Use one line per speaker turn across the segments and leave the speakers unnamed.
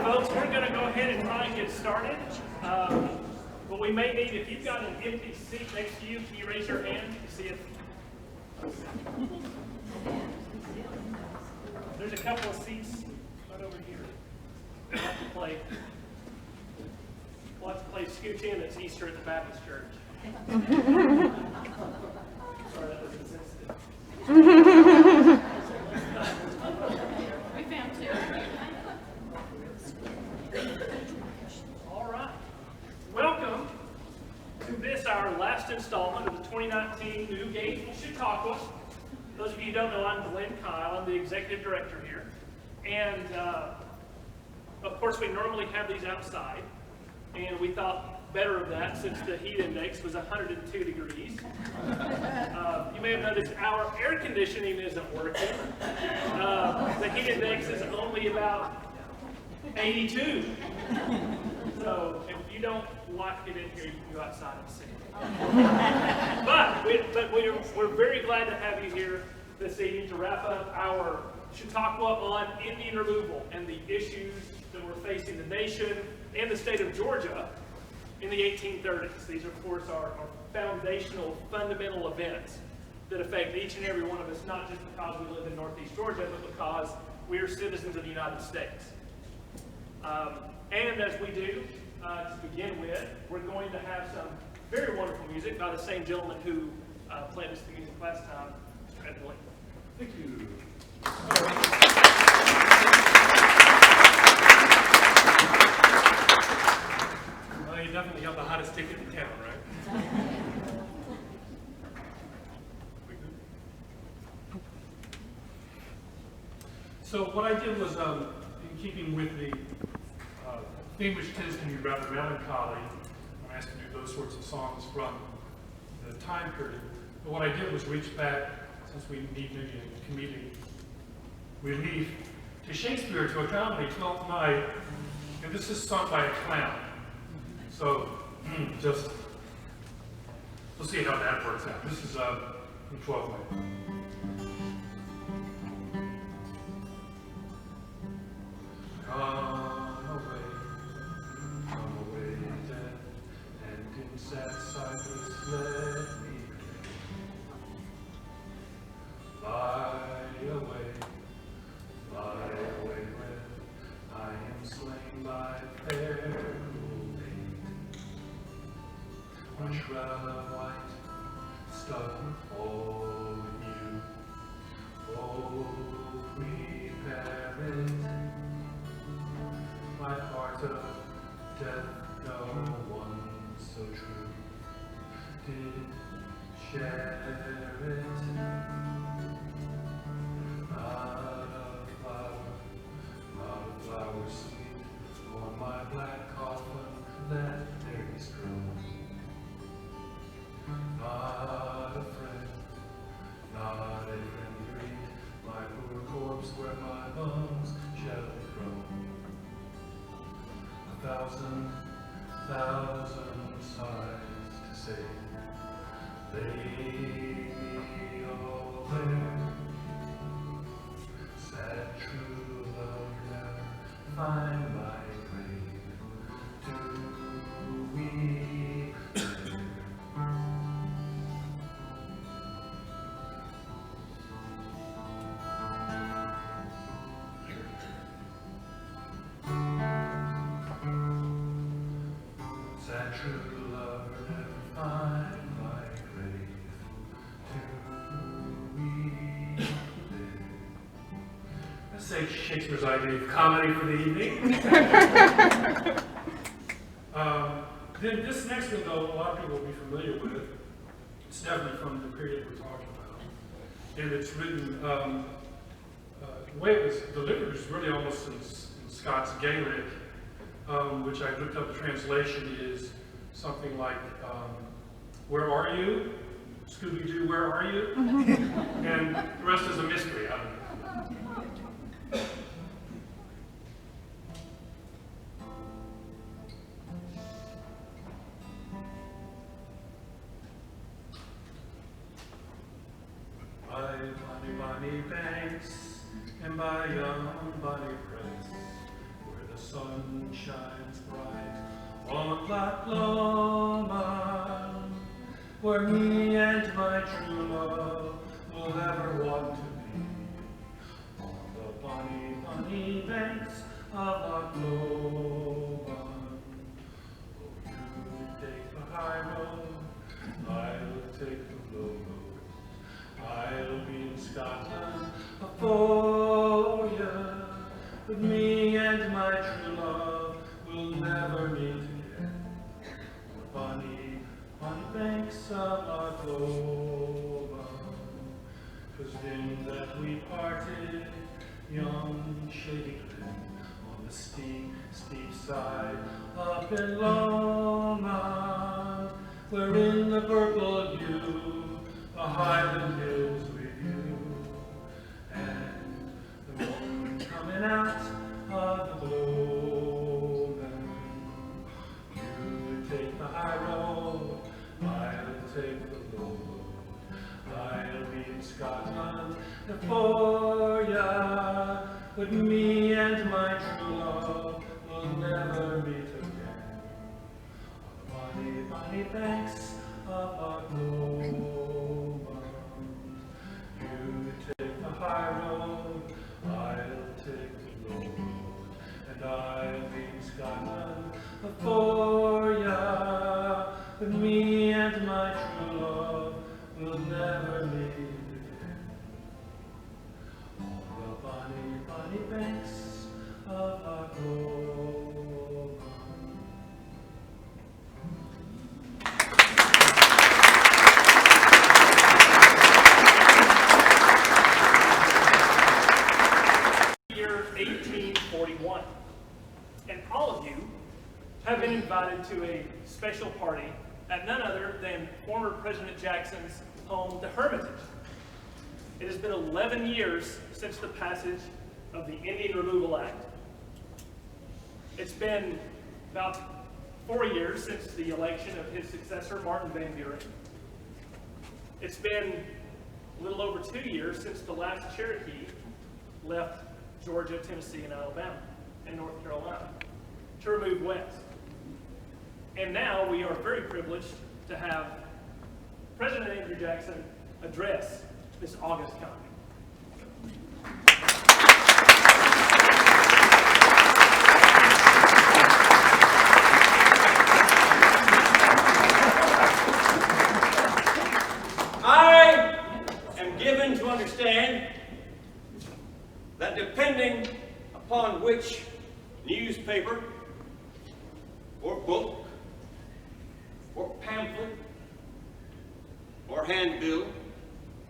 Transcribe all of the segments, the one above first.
folks, we're going to go ahead and try and get started. What we may need, if you've got an empty seat next to you, can you raise your hand to see it? There's a couple of seats right over here. We'll have to play Scooch In. It's Easter at the Baptist Church. Sorry, that was insensitive.
We found two.
All right. Welcome to this, our last installment of the 2019 new Gainesville Chautauqua. Those of you who don't know, I'm Glenn Kyle. I'm the executive director here. And, of course, we normally have these outside. And we thought better of that since the heat index was 102 degrees. You may have noticed our air conditioning isn't working. The heat index is only about 82. So if you don't like it in here, you can go outside and see. But we're very glad to have you here this evening to wrap up our Chautauqua on Indian removal and the issues that were facing the nation and the state of Georgia in the 1830s. These, of course, are foundational, fundamental events that affect each and every one of us, not just because we live in Northeast Georgia, but because we are citizens of the United States. And as we do, to begin with, we're going to have some very wonderful music by the same gentleman who played us the music last time, Mr. Ed Blake.
Thank you. Well, you definitely have the hottest ticket in town, right? So what I did was, in keeping with the theme, which tends to be rather melancholy, I'm asked to do those sorts of songs from the time period. But what I did was reach back, since we need maybe a comedic relief, to Shakespeare to accompany Twelfth Night, and this is sung by a clown. So, just, we'll see how that works out. This is from Twelfth Night. Come away, death, and in sad silence let me fly away when I am slain by fair maid. One shroud of white stuck all in you. Oh, prepare it. My heart of death, no one so true did share it. Not a flower sweet on my black coffin that berries grow. Not a friend greet my poor corpse where my bones shall be thrown. A thousand sighs to say, lay me all there. Sad true love never find my grave. Do we dare? Sad true love never find my grave. Do we dare? Let's say Shakespeare's idea of comedy for the evening. Then this next one, though, a lot of people will be familiar with. It's definitely from the period we're talking about. And it's written, the way it was delivered is really almost in Scots Gaelic, which I looked up the translation is something like, where are you? Scooby-Doo, where are you? And the rest is a mystery. I don't know. By bonny banks and by yon bonny press, where the sun sun shines bright on Oklahoma, where me and my true love will ever want to be, on the bonny, bonny banks of Oklahoma. Oh, you take the high road, I'll take the low road. I'll be in Scotland for you, but me and my true love will never meet again. The bonny, bonny banks of Oklahoma, 'cause then that we parted, young shady glen, on the steep, steep side up in Loma, where in the purple dew the highland hills review, and the moon coming out of the gloaming. You take the high road, I'll take the low road. I'll be in Scotland for ya, but me and my true love will never meet again, on the bonny, bonny banks of Oklahoma. You take the high road, I'll take the low road, and I'll be in Scotland for ya, but me and my true love will never meet again, on the bonny, bonny banks of Oklahoma.
Year 1841. And all of you have been invited to a special party at none other than former President Jackson's home, the Hermitage. It has been 11 years since the passage of the Indian Removal Act. It's been about 4 years since the election of his successor, Martin Van Buren. It's been a little over 2 years since the last Cherokee left Georgia, Tennessee, and Alabama, and North Carolina to remove west. And now we are very privileged to have President Andrew Jackson address this August County.
I am given to understand that depending upon which newspaper or book or pamphlet or handbill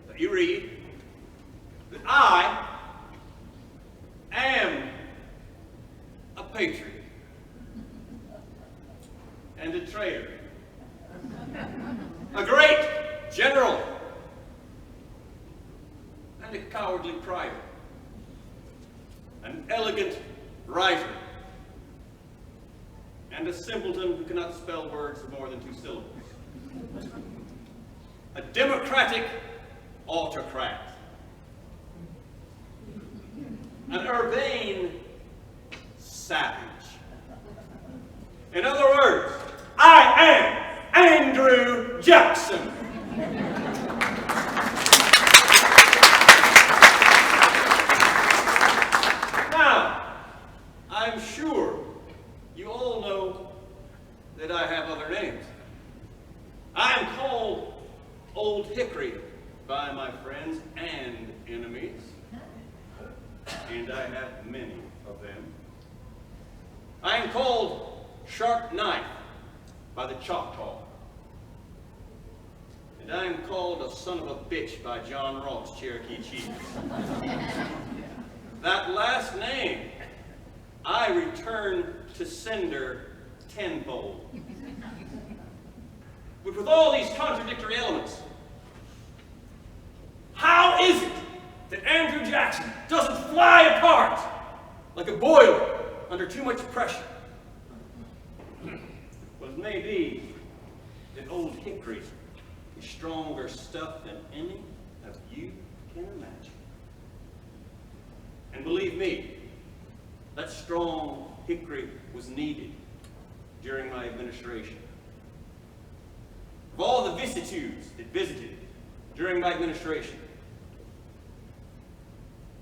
that you read, that I am a patriot and a traitor, a great general and a cowardly private, an elegant writer, and a simpleton who cannot spell words of more than 2 syllables. A democratic autocrat. An urbane savage. In other words, I am Andrew Jackson. Now, I'm sure you all know that I have other names. I am called Old Hickory by my friends and enemies, and I have many of them. I am called Sharp Knife by the Choctaw, and I am called a son of a bitch by John Ross, Cherokee chief. That last name I return to sender tenfold. But with all these contradictory elements, how is it that Andrew Jackson doesn't fly apart like a boiler under too much pressure? Well, it may be that Old Hickory is stronger stuff than any of you can imagine. And believe me, that strong hickory was needed during my administration. Of all the vicissitudes it visited during my administration,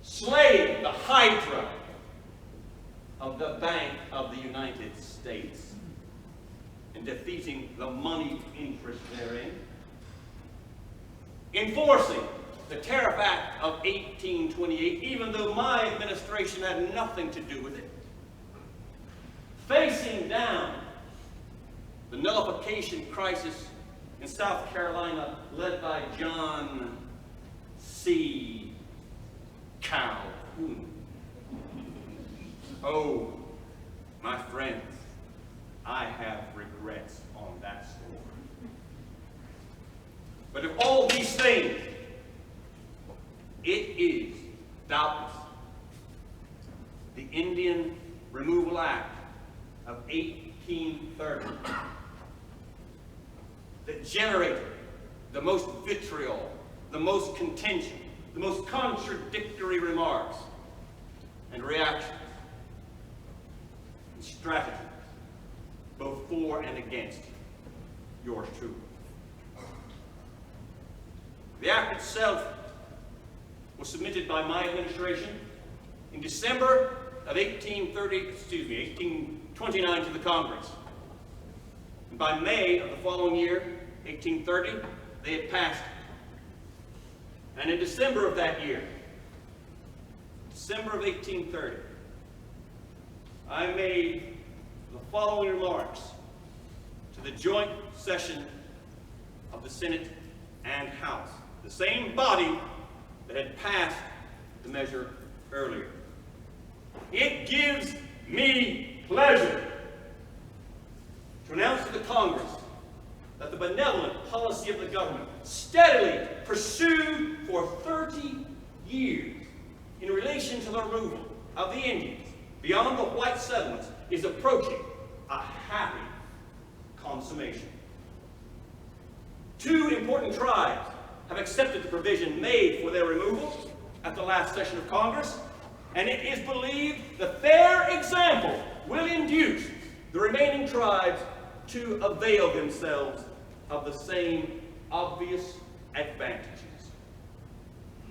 slaying the hydra of the Bank of the United States and defeating the moneyed interest therein, enforcing the Tariff Act of 1828, even though my administration had nothing to do with it, facing down the nullification crisis in South Carolina led by John C. Calhoun. Oh, my friends, I have regrets on that score. But of all these things, it is doubtless the Indian Removal Act of 1830 that generated the most vitriol, the most contention, the most contradictory remarks and reactions and strategies, both for and against yours truly. The act itself was submitted by my administration in December of 1829 to the Congress. And by May of the following year, 1830, they had passed. And in December of that year, December of 1830, I made the following remarks to the joint session of the Senate and House, the same body that had passed the measure earlier. It gives me pleasure to announce to the Congress that the benevolent policy of the government, steadily pursued for 30 years in relation to the removal of the Indians beyond the white settlements, is approaching a happy consummation. 2 important tribes have accepted the provision made for their removal at the last session of Congress, and it is believed that their example will induce the remaining tribes to avail themselves of the same obvious advantages.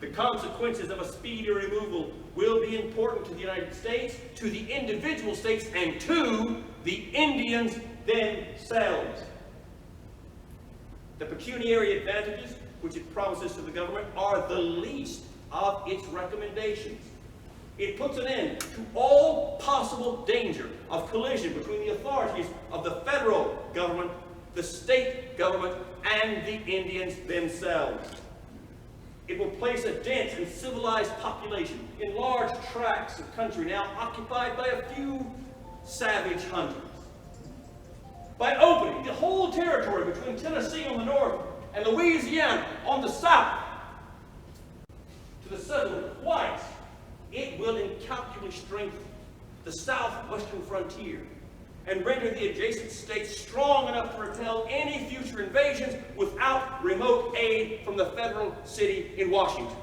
The consequences of a speedy removal will be important to the United States, to the individual states, and to the Indians themselves. The pecuniary advantages which it promises to the government are the least of its recommendations. It puts an end to all possible danger of collision between the authorities of the federal government, the state government, and the Indians themselves. It will place a dense and civilized population in large tracts of country now occupied by a few savage hunters. By opening the whole territory between Tennessee on the north and Louisiana on the south to the settlement of whites, it will incalculably strengthen the southwestern frontier and render the adjacent states strong enough to repel any future invasions without remote aid from the federal city in Washington.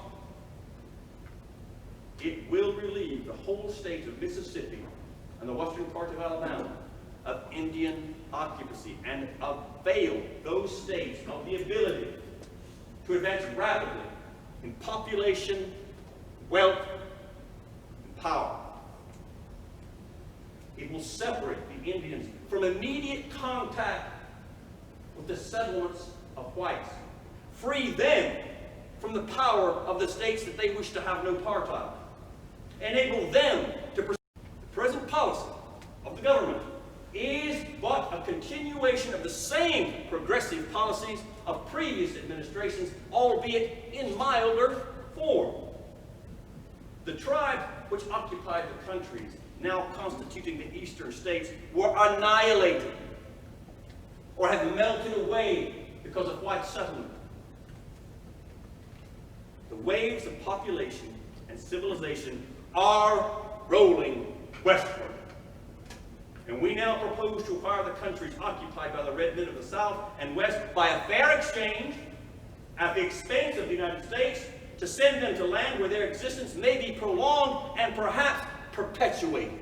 It will relieve the whole state of Mississippi and the western part of Alabama of Indian occupancy and avail those states of the ability to advance rapidly in population, wealth, and power. It will separate the Indians from immediate contact with the settlements of whites, free them from the power of the states that they wish to have no part of, enable them to pursue the present policy of the government is but a continuation of the same progressive policies of previous administrations, albeit in milder form. The tribes which occupied the countries now constituting the eastern states were annihilated or have melted away because of white settlement. The waves of population and civilization are rolling westward. And we now propose to acquire the countries occupied by the red men of the South and West by a fair exchange at the expense of the United States, to send them to land where their existence may be prolonged and perhaps perpetuated.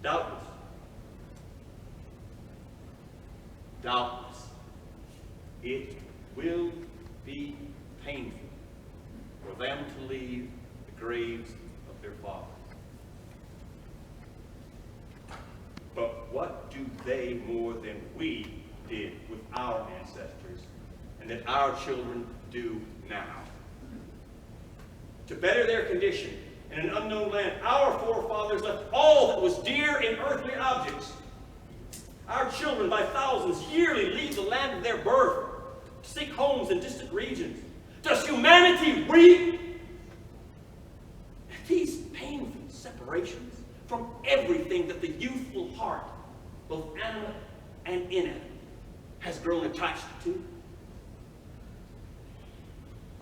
Doubtless, it will be painful for them to leave the graves of their fathers. But what do they more than we did with our ancestors, and that our children do now? To better their condition in an unknown land, our forefathers left all that was dear in earthly objects. Our children by thousands yearly leave the land of their birth to seek homes in distant regions. Does humanity weep at these painful separations from everything that the youthful heart, both animate and inanimate, has grown attached to?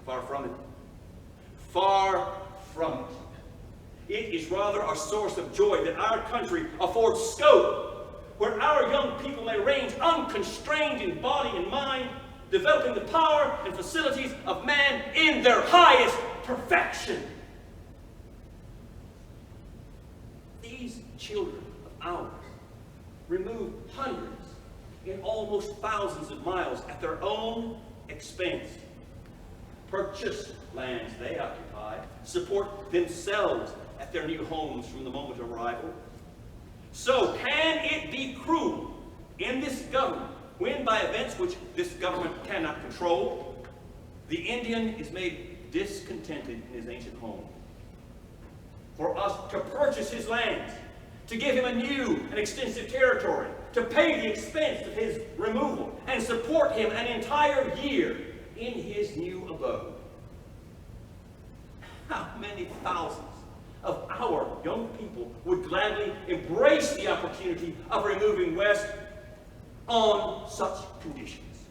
Far from it. Far from it. It is rather a source of joy that our country affords scope where our young people may range unconstrained in body and mind, developing the power and facilities of man in their highest perfection. These children of ours remove hundreds in almost thousands of miles at their own expense, purchase lands they occupy, support themselves at their new homes from the moment of arrival. So can it be cruel in this government when, by events which this government cannot control, the Indian is made discontented in his ancient home? For us to purchase his lands, to give him a new and extensive territory, to pay the expense of his removal, and support him an entire year in his new abode. How many thousands of our young people would gladly embrace the opportunity of removing west on such conditions?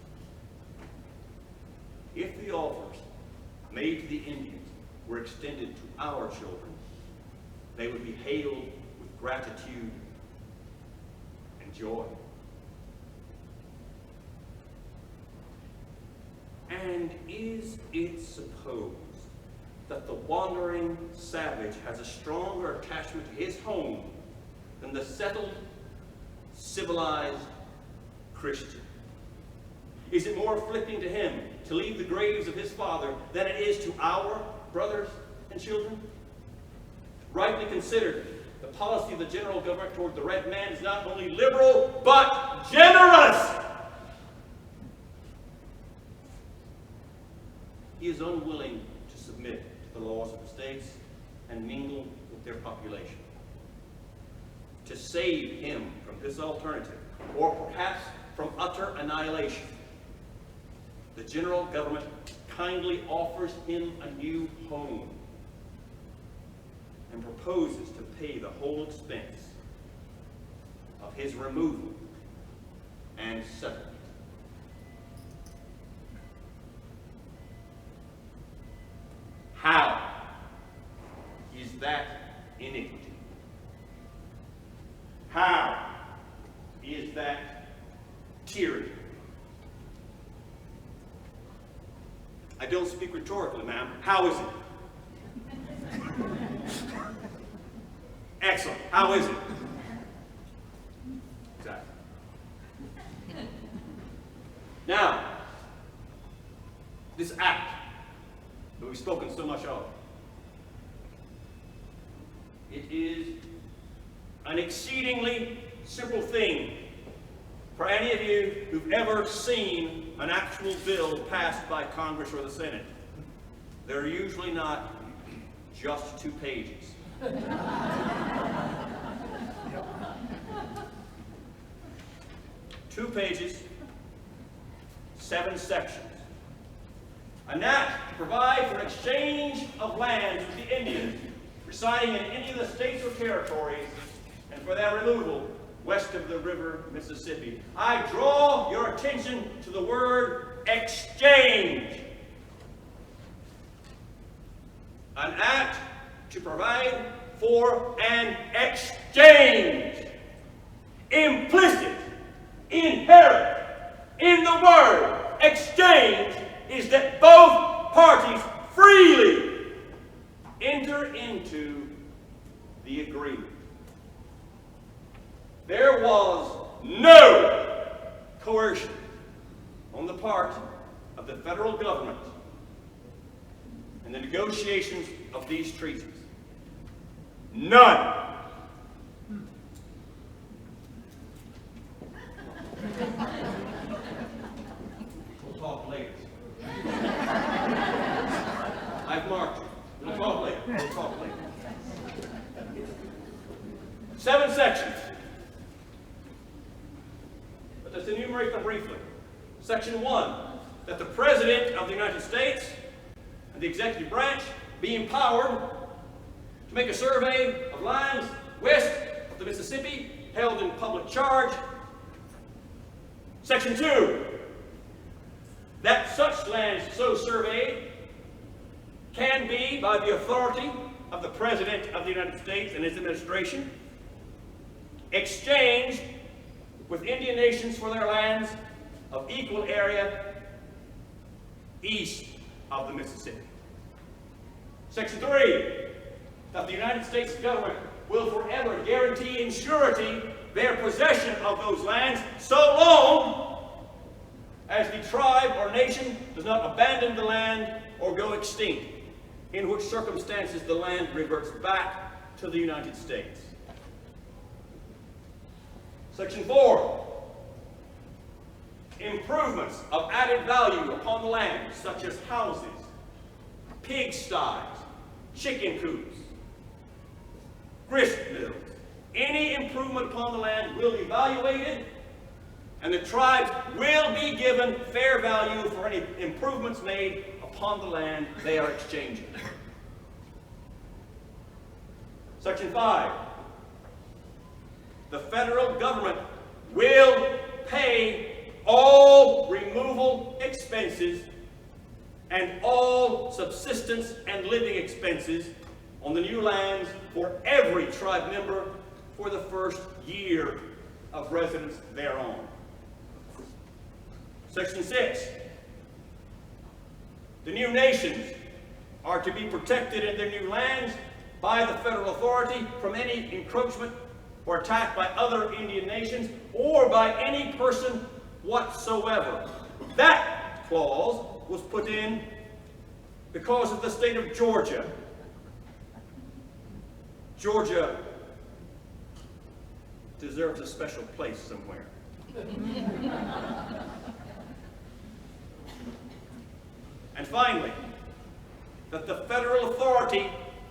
If the offers made to the Indians were extended to our children, they would be hailed with gratitude and joy. And is it supposed that the wandering savage has a stronger attachment to his home than the settled, civilized Christian? Is it more afflicting to him to leave the graves of his father than it is to our brothers and children? Rightly considered, the policy of the general government toward the red man is not only liberal, but generous. He is unwilling to submit to the laws of the states and mingle with their population. To save him from this alternative, or perhaps from utter annihilation, the general government kindly offers him a new home and proposes to pay the whole expense of his removal and settlement. How is that iniquity? How is that tyranny? I don't speak rhetorically, ma'am. How is it? Excellent. How is it? Exactly. Now, this act that we've spoken so much of, it is an exceedingly simple thing for any of you who've ever seen an actual bill passed by Congress or the Senate. They're usually not just 2 pages. 2 pages, 7 sections. An act to provide for exchange of lands with the Indians residing in any of the states or territories, and for their removal west of the river Mississippi. I draw your attention to the word exchange. An act to provide for an exchange. Implicit, inherent in the word exchange is that both parties freely enter into the agreement. there was no coercion on the part of the federal government in the negotiations of these treaties. None. We'll talk later. I've marked you. We'll talk later. We'll talk later. 7 sections. But let's enumerate them briefly. Section 1, that the President of the United States and the executive branch be empowered to make a survey of lands west of the Mississippi held in public charge. Section 2, that such lands so surveyed can be, by the authority of the President of the United States and his administration, exchanged with Indian nations for their lands of equal area east of the Mississippi. Section 3, that the United States government will forever guarantee in surety their possession of those lands so long as the tribe or nation does not abandon the land or go extinct, in which circumstances the land reverts back to the United States. Section 4, improvements of added value upon the land, such as houses, pigsties, chicken coops, grist mills. Any improvement upon the land will be evaluated, and the tribes will be given fair value for any improvements made upon the land they are exchanging. Section 5, the federal government will pay all removal expenses and all subsistence and living expenses on the new lands for every tribe member for the first year of residence thereon. Section 6, the new nations are to be protected in their new lands by the federal authority from any encroachment or attack by other Indian nations or by any person whatsoever. That clause was put in because of the state of Georgia. Georgia deserves a special place somewhere. And finally, that the federal authority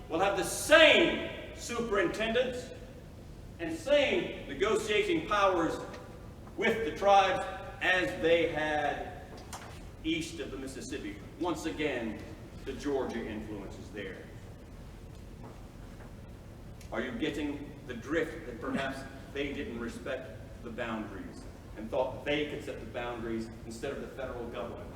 will have the same superintendents and same negotiating powers with the tribes as they had east of the Mississippi. Once again, the Georgia influence is there. Are you getting the drift that perhaps they didn't respect the boundaries and thought they could set the boundaries instead of the federal government?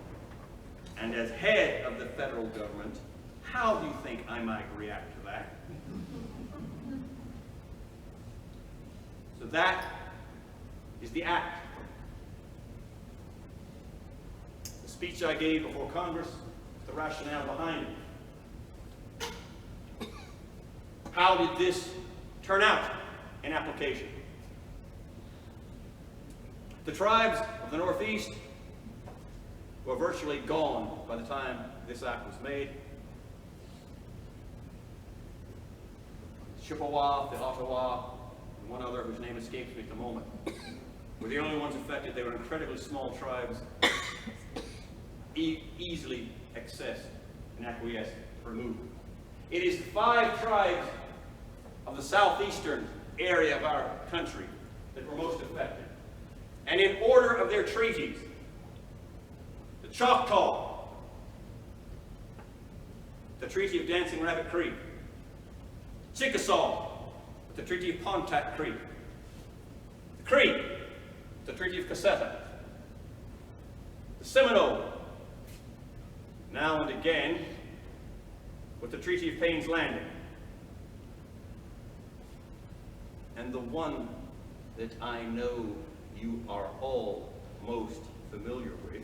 And as head of the federal government, how do you think I might react to that? So that is the act. The speech I gave before Congress, the rationale behind it. How did this turn out in application? The tribes of the Northeast were virtually gone by the time this act was made. Chippewa, the Ottawa, and one other whose name escapes me at the moment, were the only ones affected. They were incredibly small tribes, easily accessed and acquiesced for movement. It is the 5 tribes of the southeastern area of our country that were most affected. And in order of their treaties, the Choctaw, the Treaty of Dancing Rabbit Creek, Chickasaw, the Treaty of Pontac Creek, the Creek, the Treaty of Cassetta, the Seminole, now and again with the Treaty of Payne's Landing, and the one that I know you are all most familiar with,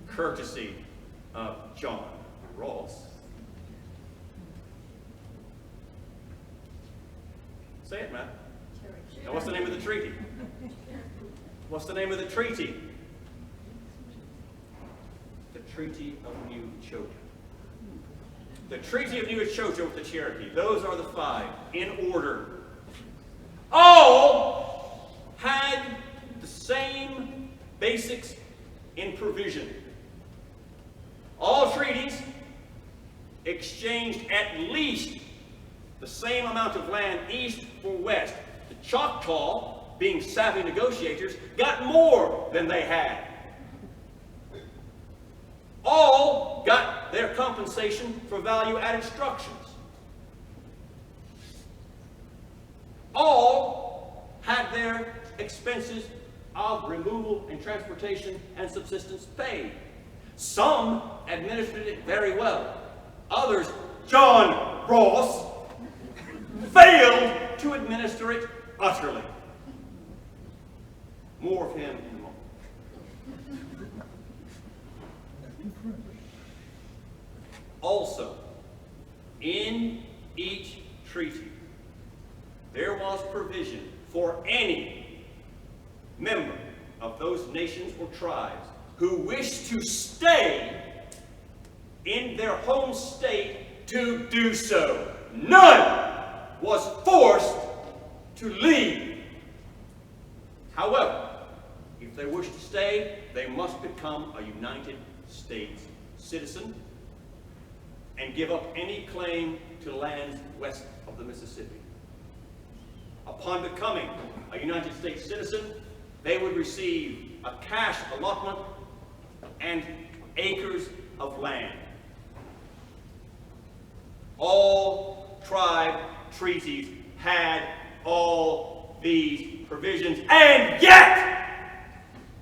courtesy of John Ross. Say it, Matt. Now, what's the name of the treaty? What's the name of the treaty? The Treaty of New Echota. The Treaty of New Echota with the Cherokee. Those are the 5 in order. All had the same basics in provision. All treaties exchanged at least the same amount of land east or west. The Choctaw, being savvy negotiators, got more than they had. All got their compensation for value-added structures. All had their expenses of removal and transportation and subsistence paid. Some administered it very well. Others, John Ross, failed to administer it utterly. More of him in a moment. Also, in each treaty, there was provision for any member of those nations or tribes who wished to stay in their home state to do so. None was forced to leave. However, if they wish to stay, they must become a United States citizen and give up any claim to lands west of the Mississippi. Upon becoming a United States citizen, they would receive a cash allotment and acres of land. All tribe treaties had all these provisions, and yet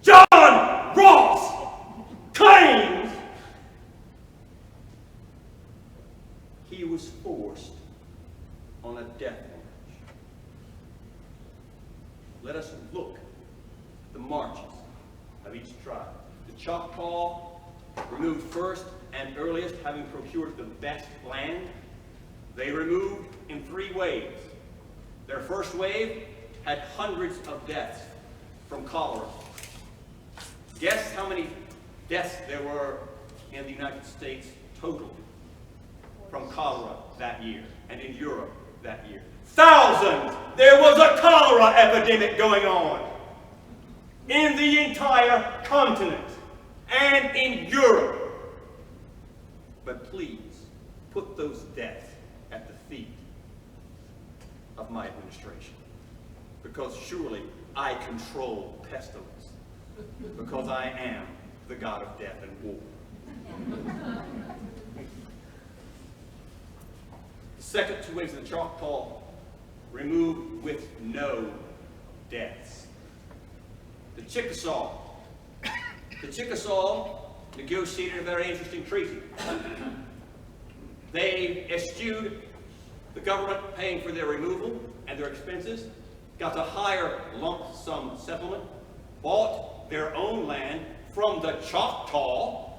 John Ross claims he was forced on a death march. Let us look at the marches of each tribe. The Choctaw removed first and earliest, having procured the best land. They removed in 3 waves. Their first wave had hundreds of deaths from cholera. Guess how many deaths there were in the United States total from cholera that year, and in Europe that year? Thousands! There was a cholera epidemic going on in the entire continent and in Europe. But please, put those deaths at the feet of my administration, because surely I control pestilence, because I am the God of death and war. The second 2 waves of the Choctaw removed with no deaths. The Chickasaw. The Chickasaw negotiated a very interesting treaty. They eschewed the government paying for their removal and their expenses, got a higher lump sum settlement, bought their own land from the Choctaw,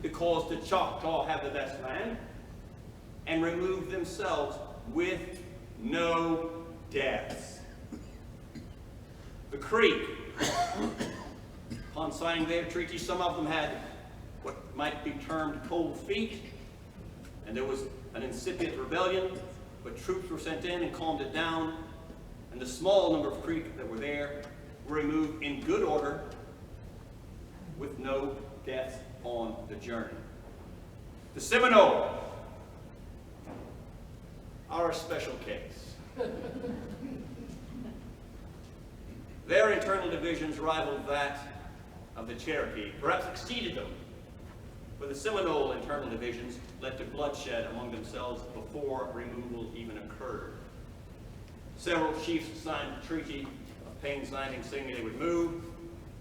because the Choctaw have the best land, and removed themselves with no deaths. The Creek, upon signing their treaty, some of them had what might be termed cold feet, and there was an incipient rebellion, but troops were sent in and calmed it down, and the small number of Creek that were there were removed in good order with no deaths on the journey. The Seminole are a special case. Their internal divisions rivaled that of the Cherokee, perhaps exceeded them, but the Seminole internal divisions led to bloodshed among themselves before removal even occurred. Several chiefs signed a treaty of Payne's Landing saying they would move,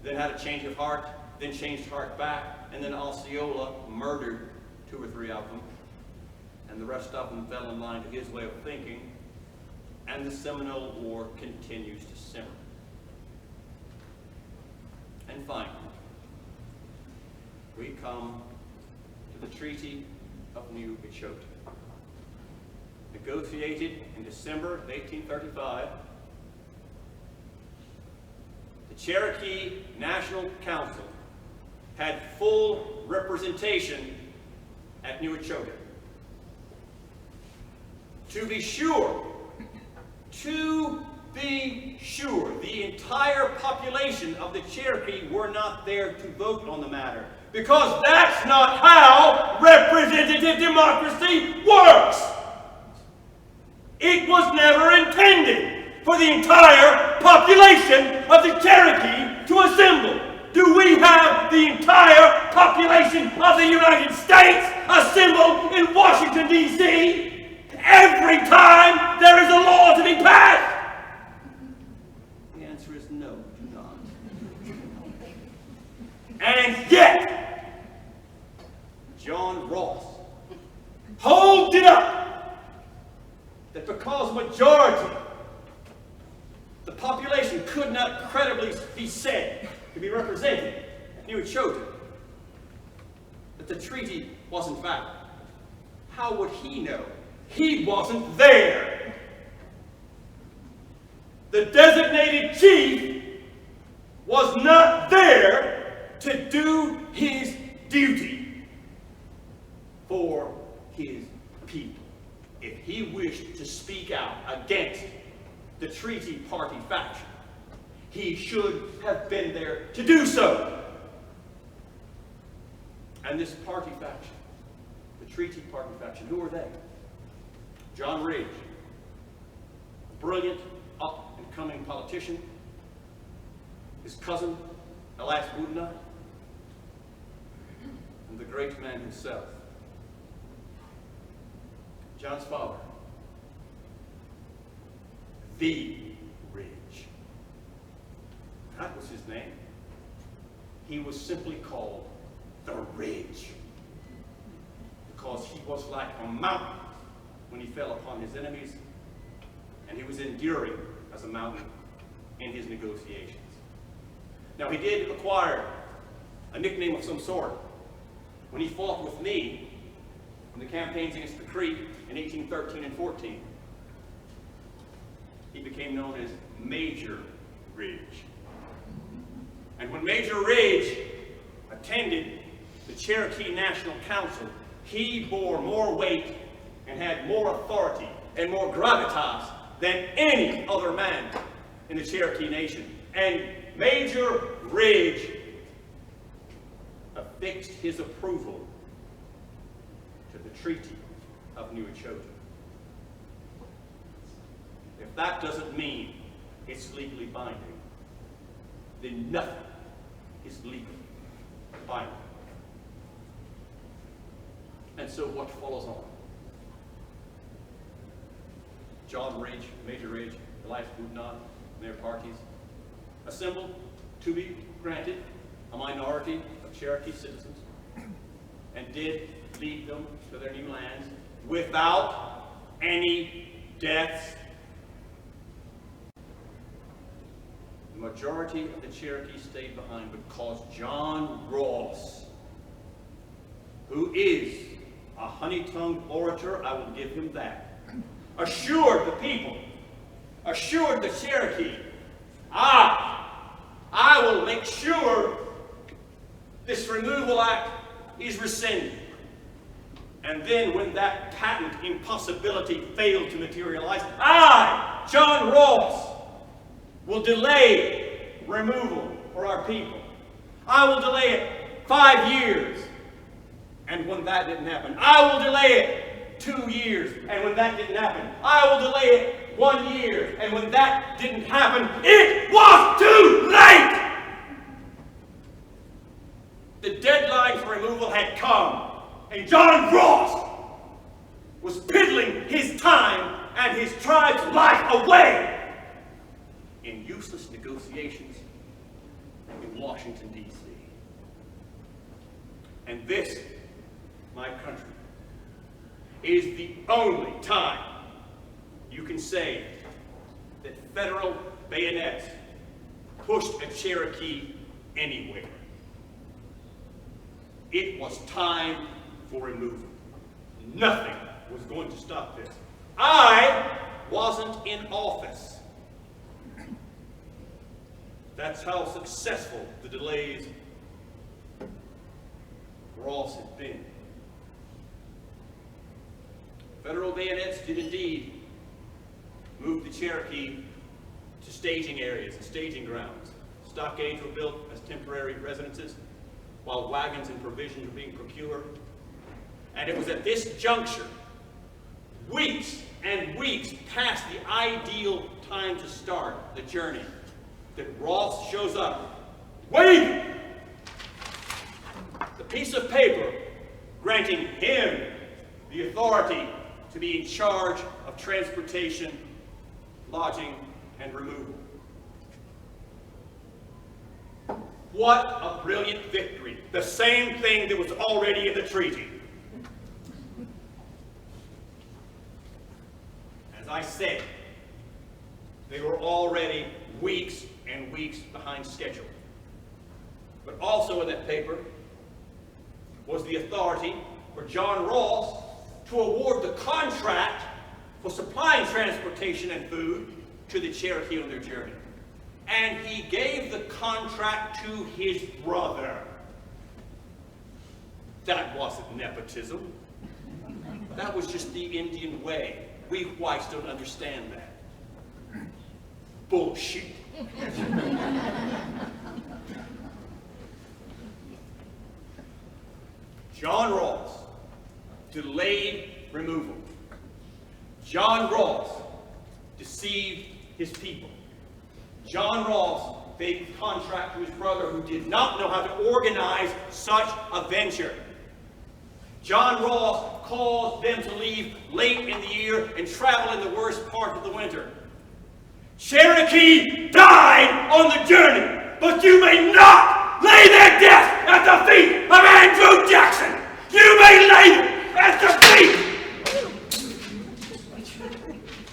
then had a change of heart, then changed heart back, and then Osceola murdered 2 or 3 of them, and the rest of them fell in line to his way of thinking, and the Seminole War continues to simmer. And finally, we come to the Treaty of New Echota, negotiated in December of 1835 the Cherokee National Council had full representation at New Echota. To be sure, the entire population of the Cherokee were not there to vote on the matter, because that's not how representative democracy works. It was never intended for the entire population of the Cherokee to assemble. Do we have the entire population of the United States assemble in Washington, D.C. every time there is a law to be passed? The answer is no, we do not. And yet, John Ross holds it up that because majority, the population could not credibly be said to be represented at New Echota, that the treaty wasn't valid. How would he know? He wasn't there. The designated chief was not there to do his duty for his people. If he wished to speak out against the treaty party faction, he should have been there to do so. And this party faction, the treaty party faction, who are they? John Ridge, a brilliant, up-and-coming politician, his cousin, Elias Boudinot, and the great man himself, John's father, the Ridge. That was his name. He was simply called the Ridge because he was like a mountain when he fell upon his enemies, and he was enduring as a mountain in his negotiations. Now, he did acquire a nickname of some sort when he fought with me in the campaigns against the Creek in 1813 and 14. He became known as Major Ridge. And when Major Ridge attended the Cherokee National Council, he bore more weight and had more authority and more gravitas than any other man in the Cherokee Nation. And Major Ridge affixed his approval to the Treaty of New Echota. If that doesn't mean it's legally binding, then nothing is legally binding. And so what follows on? John Ridge, Major Ridge, Elias Boudinot, and their parties assembled, to be granted, a minority of Cherokee citizens, and did lead them to their new lands without any deaths. The majority of the Cherokee stayed behind because John Ross, who is a honey-tongued orator, I will give him that, assured the people, assured the Cherokee, I will make sure this removal act is rescinded. And then when that patent impossibility failed to materialize, I, John Ross, will delay removal for our people. I will delay it 5 years. And when that didn't happen, I will delay it 2 years. And when that didn't happen, I will delay it 1 year. And when that didn't happen, it was too late! The deadline for removal had come, and John Ross was piddling his time and his tribe's life away in useless negotiations in Washington, D.C. And this, my country, is the only time you can say that federal bayonets pushed a Cherokee anywhere. It was time for removal. Nothing was going to stop this. I wasn't in office. That's how successful the delays Ross had been. Federal bayonets did indeed move the Cherokee to staging areas and staging grounds. Stockades were built as temporary residences, while wagons and provisions were being procured. And it was at this juncture, weeks and weeks past the ideal time to start the journey, that Ross shows up, waving the piece of paper granting him the authority to be in charge of transportation, lodging, and removal. What a brilliant victory. The same thing that was already in the treaty. As I said, they were already weeks and weeks behind schedule. But also in that paper was the authority for John Ross to award the contract for supplying transportation and food to the Cherokee on their journey. And he gave the contract to his brother. That wasn't nepotism. That was just the Indian way. We whites don't understand that. Bullshit. John Ross delayed removal. John Ross deceived his people. John Ross gave the contract to his brother, who did not know how to organize such a venture. John Ross caused them to leave late in the year and travel in the worst part of the winter. Cherokee died on the journey, but you may not lay their death at the feet of Andrew Jackson. You may lay them at the feet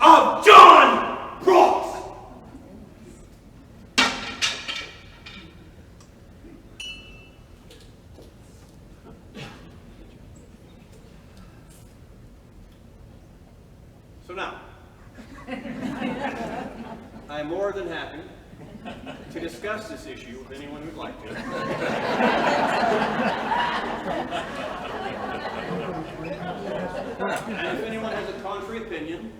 of John Ross. So now, I am more than happy to discuss this issue with anyone who'd like to. And if anyone has a contrary opinion,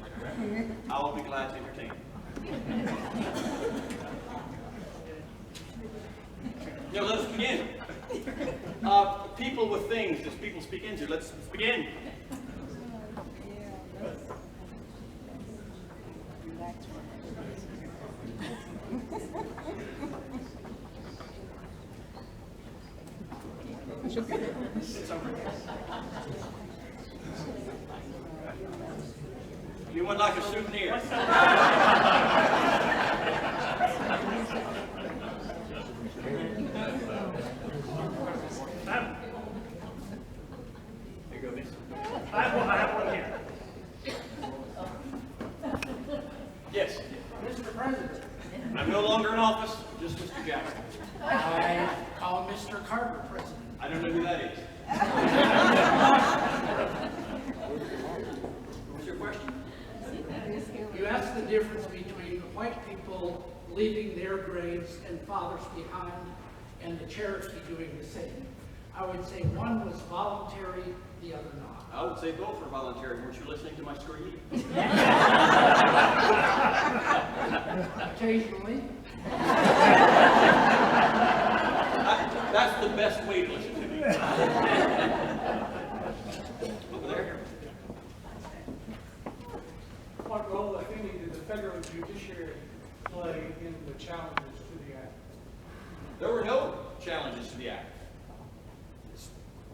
I will be glad to entertain it. Now let us begin. People with things, as people speak into, let's begin. Anyone like a souvenir? Here you go, miss.
I have one here.
Yes.
Mr. President,
I'm no longer in office, just Mr. Jackson.
I call Mr. Carter President.
I don't know who that is. What's your question?
You asked the difference between white people leaving their graves and fathers behind and the Cherokee doing the same. I would say one was voluntary, the other not.
I would say both are voluntary. Weren't you listening to my screed?
Occasionally.
That's the best way to listen to me. Over there.
What role, if any, did the federal judiciary play in the challenges to the act?
There were no challenges to the act.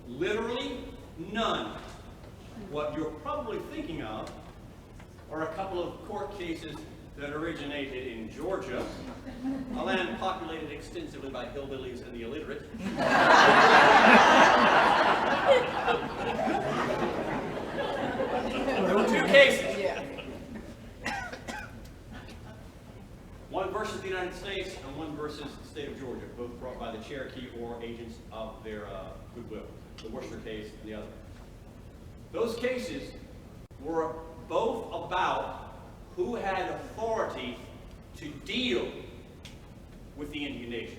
Literally none. What you're probably thinking of are a couple of court cases that originated in Georgia, a land populated extensively by hillbillies and the illiterate. There were two cases. One versus the United States and one versus the state of Georgia, both brought by the Cherokee or agents of their goodwill. The Worcester case and the other. Those cases were both about who had authority to deal with the Indian nations.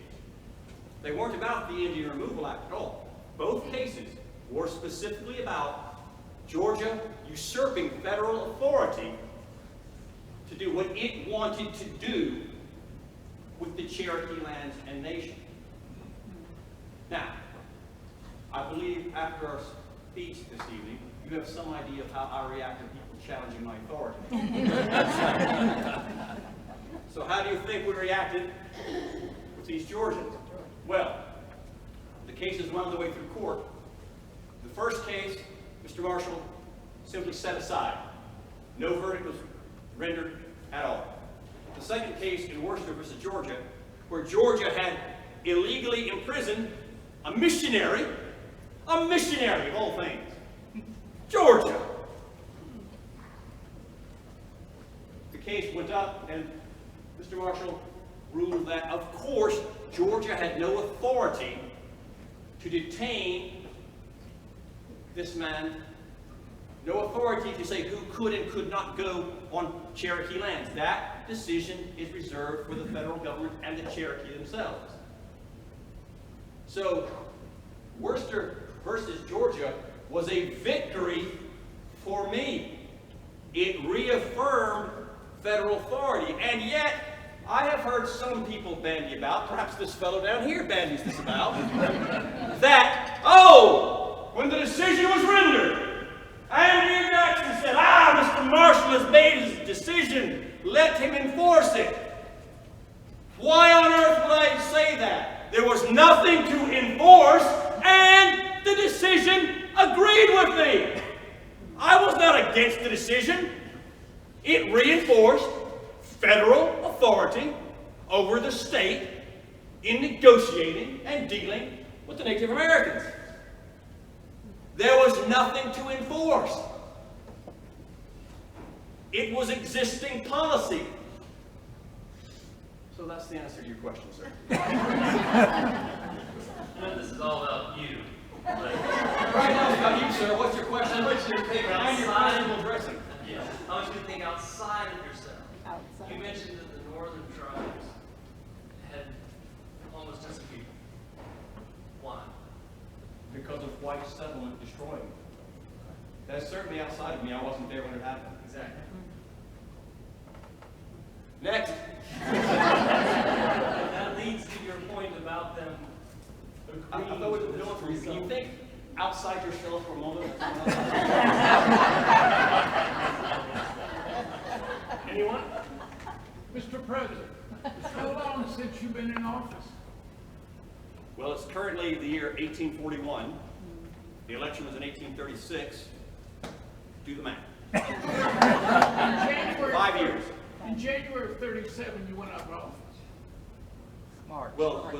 They weren't about the Indian Removal Act at all. Both cases were specifically about Georgia usurping federal authority to do what it wanted to do with the Cherokee lands and nation. Now, I believe after our speech this evening, you have some idea of how I react to people challenging my authority. So how do you think we reacted with these Georgians? Well, the cases wound their way through court. The first case, Mr. Marshall simply set aside. No verdict was rendered at all. The second case in Worcester versus Georgia, where Georgia had illegally imprisoned a missionary of all things. Georgia. The case went up and Mr. Marshall ruled that, of course, Georgia had no authority to detain this man, no authority to say who could and could not go on Cherokee lands. That decision is reserved for the federal government and the Cherokee themselves. So, Worcester versus Georgia was a victory for me. It reaffirmed federal authority, and yet I have heard some people bandy about, perhaps this fellow down here bandies this about, that, oh, when the decision was rendered, Andrew Jackson said, Mr. Marshall has made his decision, let him enforce it. Why on earth would I say that? There was nothing to enforce, and the decision agreed with me. I was not against the decision. It reinforced federal authority over the state in negotiating and dealing with the Native Americans. There was nothing to enforce. It was existing policy. So that's the answer to your question, sir.
I know this is all about you, but
Right now it's about you, sir. What's your question?
I want you to think
And your
outside.
personal dressing.
Yeah, I want you to think outside of yourself. You mentioned that the northern tribes had almost disappeared. Why?
Because of white settlement destroying. That's certainly outside of me. I wasn't there when it happened.
Exactly.
Next.
That leads to your point about them
I
agreeing
thought we
to
were
this
going through. Can you
result.
think outside yourself for a moment?
Anyone?
Mr. President, how long since you've been in office?
Well, it's currently the year 1841. The election was in 1836. Do the math.
In January
5 years.
In January of '37, you went out of office.
Well,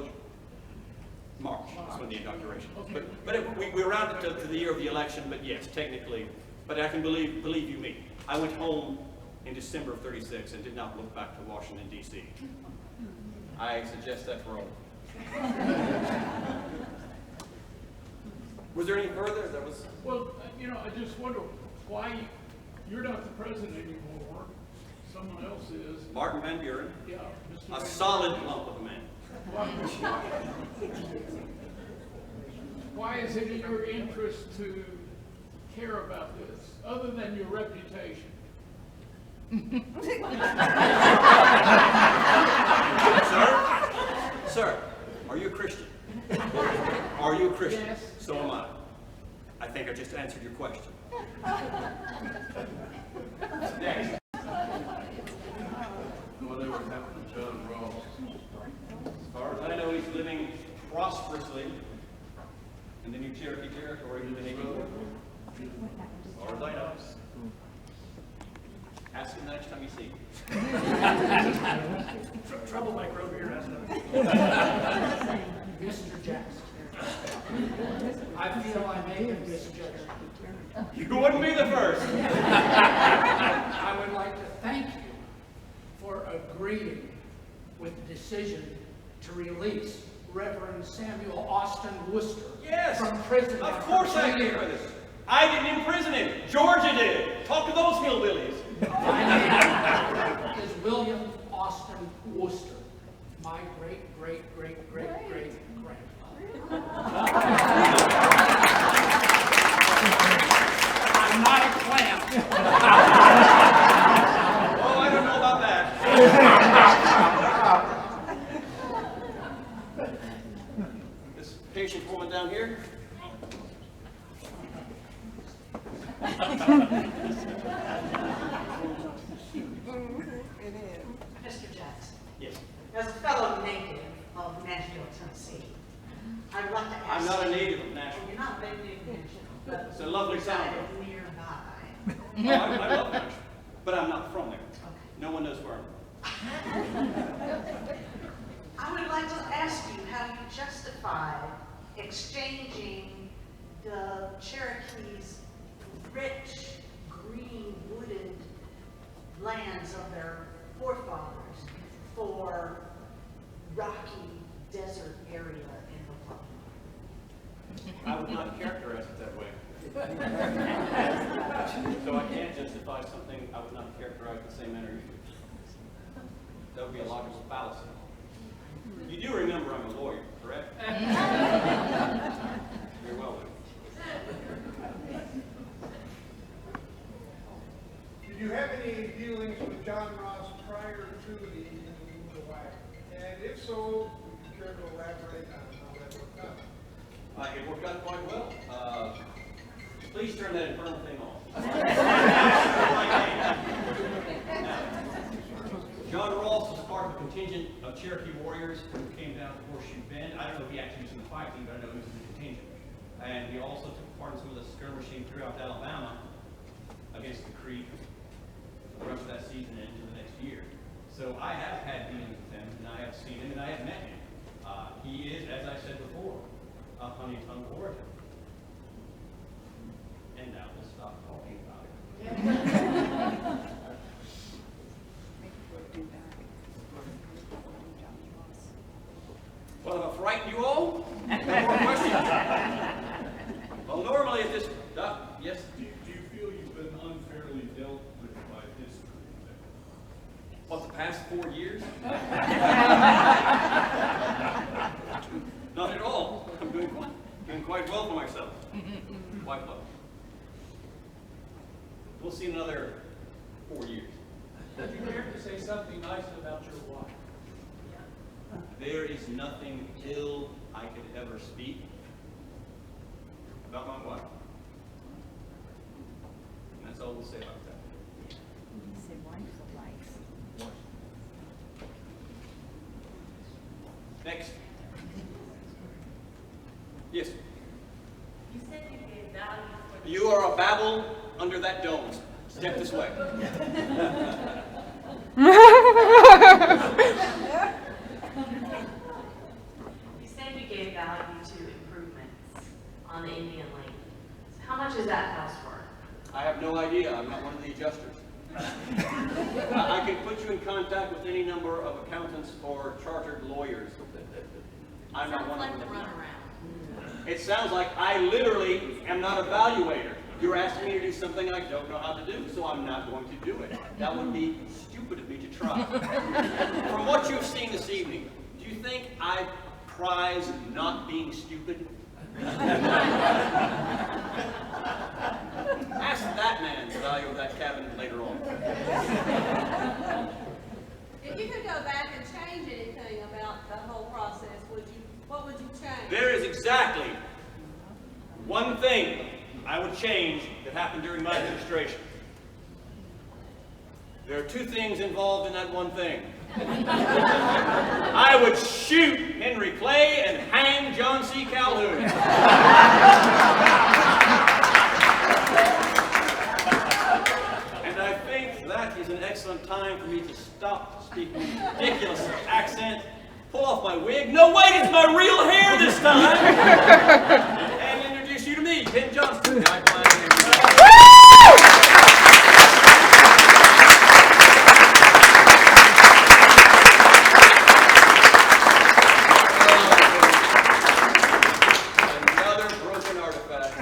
March is when the inauguration was. But we rounded to the year of the election, but yes, technically. But I can believe you me. I went home in December of '36 and did not look back to Washington, D.C. I suggest that for all. Was there any further? That was.
Well, I just wonder why you're not the president anymore. Someone else is.
Martin Van Buren,
Yeah, Mr.
a
Van-
solid lump of a man.
Why is it in your interest to care about this, other than your reputation?
Sir, are you a Christian? Are you a Christian?
Yes.
So am I. I think I just answered your question. Next.
Whatever happened to John Ross?
As far as I know, he's living prosperously in the New Cherokee Territory in the Navy. As far as I know. Ask him next time you see him.
Troublemaker over here, that's
Mr. Jackson, I feel I may have misjudged you.
You wouldn't be the first.
I would like to thank you for agreeing with the decision to release Reverend Samuel Austin Worcester
Yes.
from prison.
Of
after
course
2
I agree
years.
with this. I didn't imprison him. Georgia did. Talk to those hillbillies.
My name is William Austin Worcester. my great-great-great-great-great-grandfather. I'm not a clamp.
Oh, I don't know about that. This patient woman down here.
Mr. Jackson,
Yes.
as a fellow native of Nashville, Tennessee, I'd like to ask
I'm not a
you-
native of Nashville.
Well, you're not a native of Nashville, but
It's a lovely town.
reside nearby.
Oh, I love Nashville, but I'm not from there. No one knows where I'm
I would like to ask you how you justify exchanging the Cherokees' rich, green, wooded lands of their forefathers for rocky desert area in Oklahoma.
I would not characterize it that way. So I can't justify something I would not characterize the same manner you do. That would be a logical fallacy. You do remember I'm a lawyer, correct? Very well then.
Did you have any dealings with John Ross prior to the move to Hawaii? And if so, would you care to elaborate on how that worked out?
It worked out quite well. Please turn that infernal thing off. John Ross was part of a contingent of Cherokee warriors who came down to Horseshoe Bend. I don't know if he actually was in the fight team, but I know he was in the contingent. And he also took part in some of the skirmishing throughout Alabama against the Creek for the rest of that season and into the next year. So I have had dealings with him, and I have seen him, and I have met him. He is, as I said before, of Huntington, Oregon. And now we'll stop talking about it. Well, have I frightened you all? No more questions? Well, normally at this... yes?
Do you feel you've been unfairly dealt with by history?
What, the past 4 years? Not at all. I'm doing quite well for myself. Quite well. We'll see in another 4 years.
Would you dare to say something nice about your wife?
There is nothing ill I could ever speak about my wife. And that's all we'll say about that. Next. Yes.
You said you gave value for
You are a babble under that dome. Step this way.
You said you gave value to improvements on the Indian Lake. How much is that house worth?
I have no idea. I'm not one of the adjusters. I can put you in contact with any number of accountants or chartered lawyers. I'm not one of them.
Sounds like the runaround.
It sounds like I literally am not a valuator. You're asking me to do something I don't know how to do, so I'm not going to do it. That would be stupid of me to try. From what you've seen this evening, do you think I prize not being stupid? Ask that man the value of that cabin later on.
If you could go back and change anything about the whole process, what would you change?
There is exactly one thing I would change that happened during my administration. There are two things involved in that one thing. I would shoot Henry Clay and hang John C. Calhoun. And I think that is an excellent time for me to stop speaking ridiculous accent, pull off my wig. No, wait, it's my real hair this time! And introduce you to me, Ken Johnston. Another broken artifact.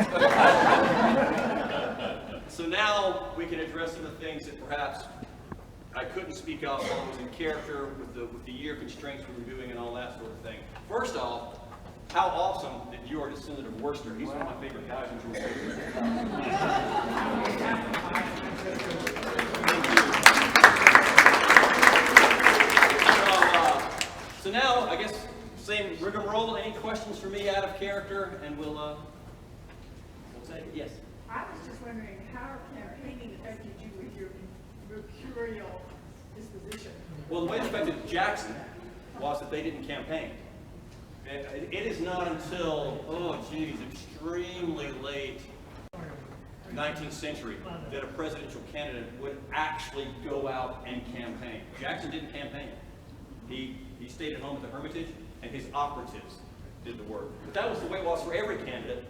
So now we can address some of the things that perhaps I couldn't speak of while I was in care. character with the year constraints we were doing and all that sort of thing. First off, how awesome that you are descendant of Worcester. He's one of my favorite guys in Georgia. So now, I guess, same rigmarole. Any questions for me out of character? And we'll take it. Yes?
I was just wondering how campaigning affected you with your mercurial disposition.
Well, the way it affected Jackson was that they didn't campaign. It is not until, extremely late 19th century that a presidential candidate would actually go out and campaign. Jackson didn't campaign. He stayed at home at the Hermitage, and his operatives did the work. But that was the way it was for every candidate,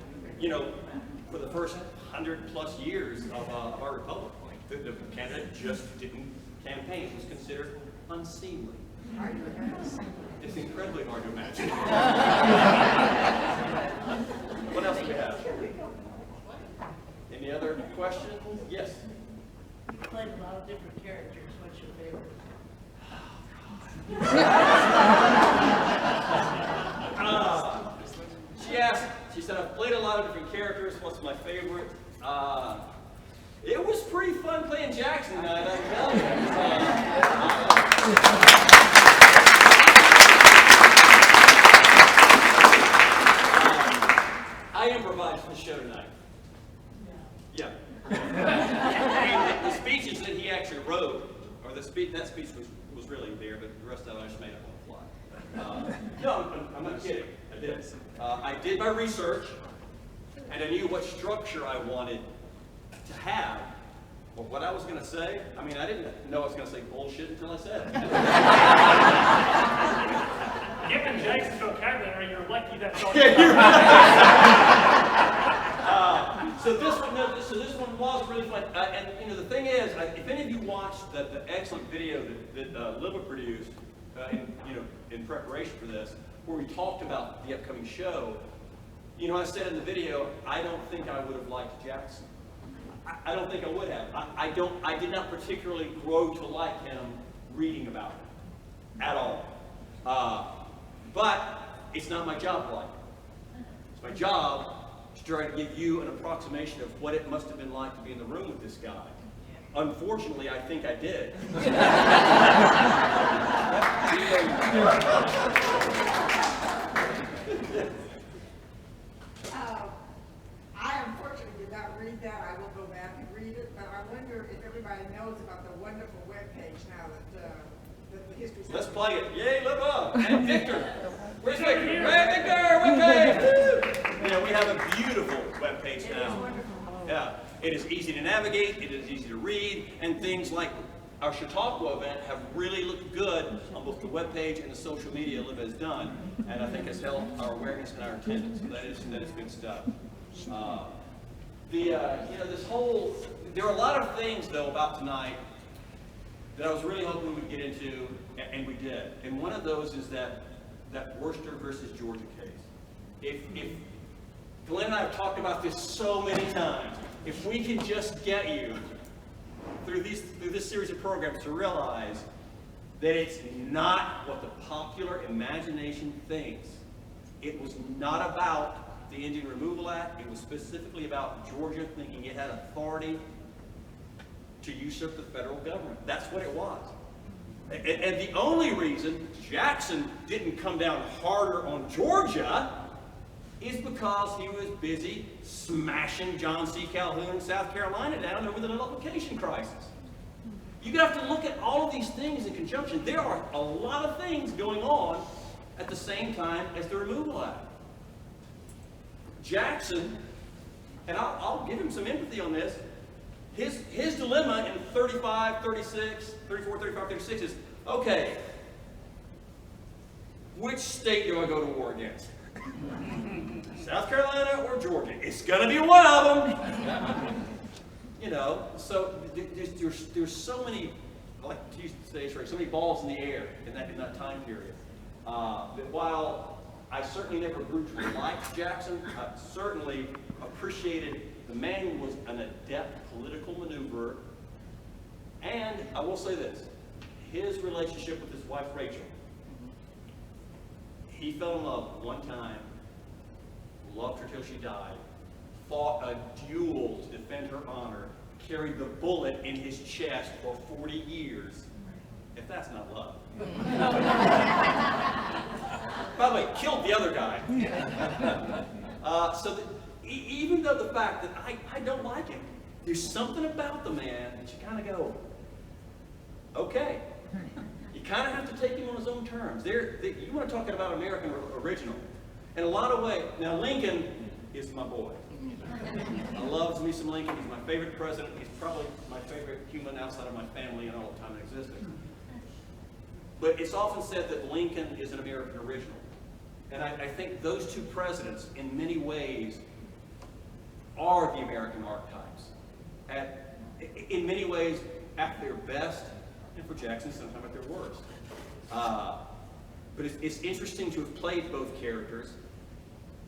for the first 100+ years of our republic. The candidate just didn't campaign. It was considered unseemly. It's incredibly hard to imagine. What else do we have? Any other questions? Yes?
You played a lot of different characters. What's your favorite?
She said, I've played a lot of different characters. What's my favorite? It was pretty fun playing Jackson tonight, I can tell you. I improvised the show tonight. Yeah. And the speeches that he actually wrote, or that speech was really there, but the rest of it I just made up on the fly. No, I'm not kidding. I did. I did my research, and I knew what structure I wanted to have. But what I was going to say, I didn't know I was going to say bullshit until I said it.
Given Jackson's vocabulary, you're lucky that's all
So this one was really fun. And the thing is, if any of you watched the excellent video that Libba produced in preparation for this, where we talked about the upcoming show, I said in the video, I don't think I would have liked Jackson. I don't think I would have. I did not particularly grow to like him reading about him at all. But it's not my job to like him. It's my job to try to give you an approximation of what it must have been like to be in the room with this guy. Unfortunately, I think I did.
I unfortunately did not read that. I will go back and read it, but I wonder if everybody knows about the wonderful webpage now that the History Center.
Let's play it. Yay, Libba! And Victor! Where's Victor? Hey, Victor! Webpage! We have a beautiful webpage now.
It is wonderful.
Yeah. It is easy to navigate, it is easy to read, and things like our Chautauqua event have really looked good on both the webpage and the social media Libba has done, and I think has helped our awareness and our attendance. So that is good stuff. There are a lot of things though about tonight that I was really hoping we would get into, and we did. And one of those is that Worcester versus Georgia case. If Glenn and I have talked about this so many times, if we can just get you through this series of programs to realize that it's not what the popular imagination thinks. It was not about the Indian Removal Act. It was specifically about Georgia thinking it had authority to usurp the federal government. That's what it was. And the only reason Jackson didn't come down harder on Georgia is because he was busy smashing John C. Calhoun in South Carolina down over the nullification crisis. You have to look at all of these things in conjunction. There are a lot of things going on at the same time as the Removal Act. Jackson, and I'll give him some empathy on this, his dilemma in 34, 35, 36 is, okay, which state do I go to war against? South Carolina or Georgia? It's going to be one of them. So there's so many, I like to use today's phrase, so many balls in the air in that time period. That while I certainly never grew to like Jackson, I certainly appreciated the man who was an adept political maneuverer. And I will say this, his relationship with his wife, Rachel. He fell in love one time, loved her till she died, fought a duel to defend her honor, carried the bullet in his chest for 40 years. If that's not love. By the way, killed the other guy. Even though the fact that I don't like him, there's something about the man that you kind of go, okay. You kind of have to take him on his own terms. You want to talk about American original. In a lot of ways, now Lincoln is my boy. I love me some Lincoln. He's my favorite president. He's probably my favorite human outside of my family in all of time in existence. But it's often said that Lincoln is an American original. And I think those two presidents, in many ways, are the American archetypes. In many ways, at their best, and for Jackson, sometimes at their worst. But it's interesting to have played both characters.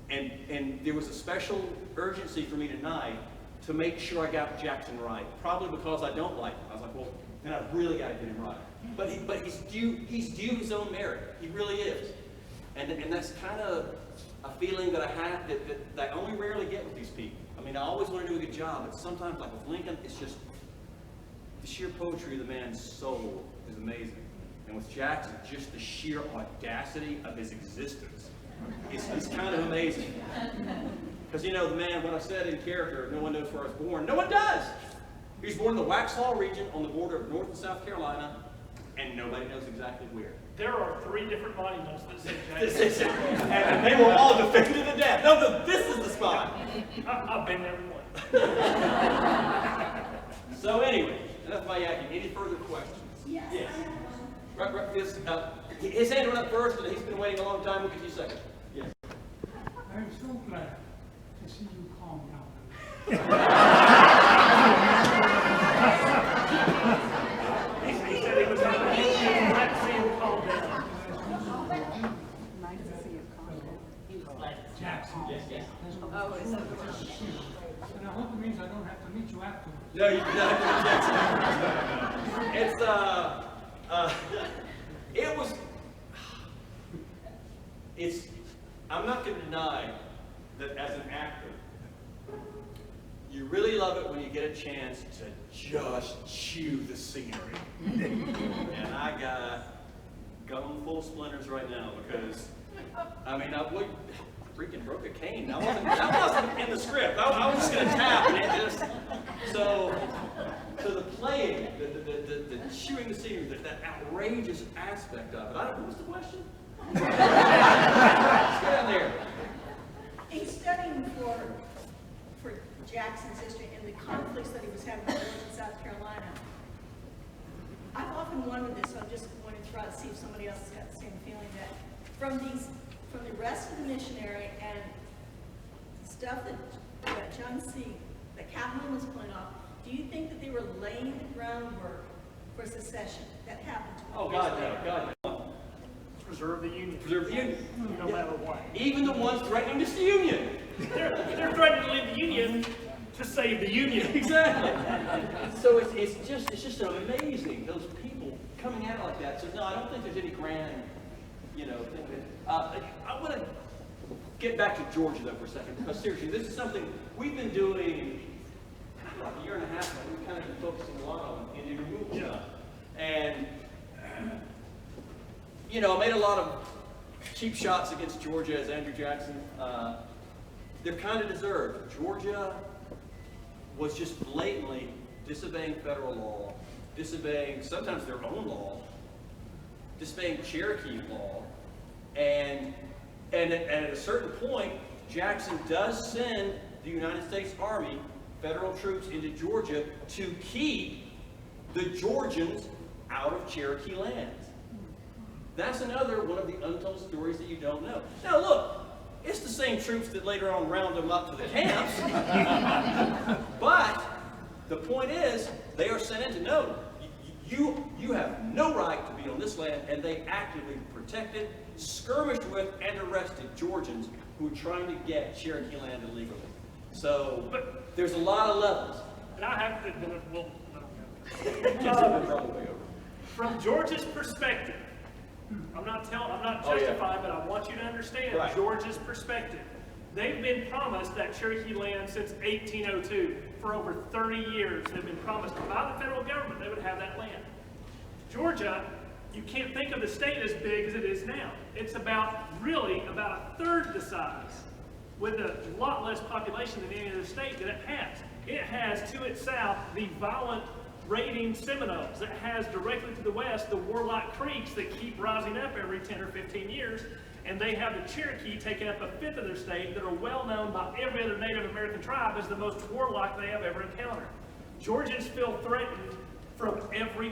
And there was a special urgency for me tonight to make sure I got Jackson right. Probably because I don't like him. I was like, well, then I've really got to get him right. But he's due his own merit. He really is. And that's kind of a feeling that I have that I only rarely get with these people. I mean, I always want to do a good job, but sometimes, like with Lincoln, it's just the sheer poetry of the man's soul is amazing. And with Jackson, just the sheer audacity of his existence is kind of amazing. Because, you know, the man, what I said in character, no one knows where I was born. No one does! He was born in the Waxhaw region on the border of North and South Carolina, and nobody knows exactly where.
There are 3 different monuments that say Jackson.
And they were all defended to death. No, this is the spot.
I've been there once.
So anyway, enough my yakking. Any further questions?
Yes.
Yes. Right, his hand went up first, and he's been waiting a long time. We'll get you second. Yes.
I'm so glad to see you calm down.
He said he was glad to see him calm down.
Nice to see you calm down. He was glad. Jackson.
Yes.
Oh, it's so good. And I hope it means I don't have to meet you afterwards.
No, you don't have to be Jackson. I'm not going to deny that as an actor, you really love it when you get a chance to just chew the scenery. And I got gum full of splinters right now because, I mean, I would freaking broke a cane. That wasn't in the script. I was just going to tap and it just, so the playing, the chewing the scenery, that outrageous aspect of it. I don't know, what's the question? Let's get down there.
In studying for Jackson's history and the conflicts that he was having in South Carolina, I've often wondered this, so I'm just going to try to see if somebody else has got the same feeling, that from the rest of the missionary and stuff that Johnston, that Captain was pulling off, do you think that they were laying the groundwork for secession that happened?
Oh, God, no, God, no.
Preserve the Union.
Preserve the Union.
No matter what.
Even the ones threatening this union.
They're threatening to leave the Union to save the Union.
Exactly. So it's just amazing, those people coming at it like that. So no, I don't think there's any grand, thing that, I want to get back to Georgia though for a second, because seriously, this is something we've been doing like a year and a half now. We've kind of been focusing a lot on Indian removal stuff. And I made a lot of cheap shots against Georgia as Andrew Jackson. They're kind of deserved. Georgia was just blatantly disobeying federal law, disobeying sometimes their own law, disobeying Cherokee law, and at a certain point, Jackson does send the United States Army, federal troops into Georgia to keep the Georgians out of Cherokee lands. That's another one of the untold stories that you don't know. Now look, it's the same troops that later on round them up to the camps. But the point is, they are sent in to know, you have no right to be on this land, and they actively protected, skirmished with, and arrested Georgians who were trying to get Cherokee land illegally. So there's a lot of levels.
And I have to admit, well,
Probably over.
From Georgia's perspective, I'm not
Oh, yeah.
justifying, but I want you to understand
Right.
Georgia's perspective. They've been promised that Cherokee land since 1802. For over 30 years, they've been promised by the federal government they would have that land. Georgia, you can't think of the state as big as it is now. It's really about a third the size, with a lot less population than any other state that it has. It has to its south the violent raiding Seminoles. It has directly to the west the warlike Creeks that keep rising up every 10 or 15 years. And they have the Cherokee taking up a fifth of their state that are well known by every other Native American tribe as the most warlike they have ever encountered. Georgians feel threatened from every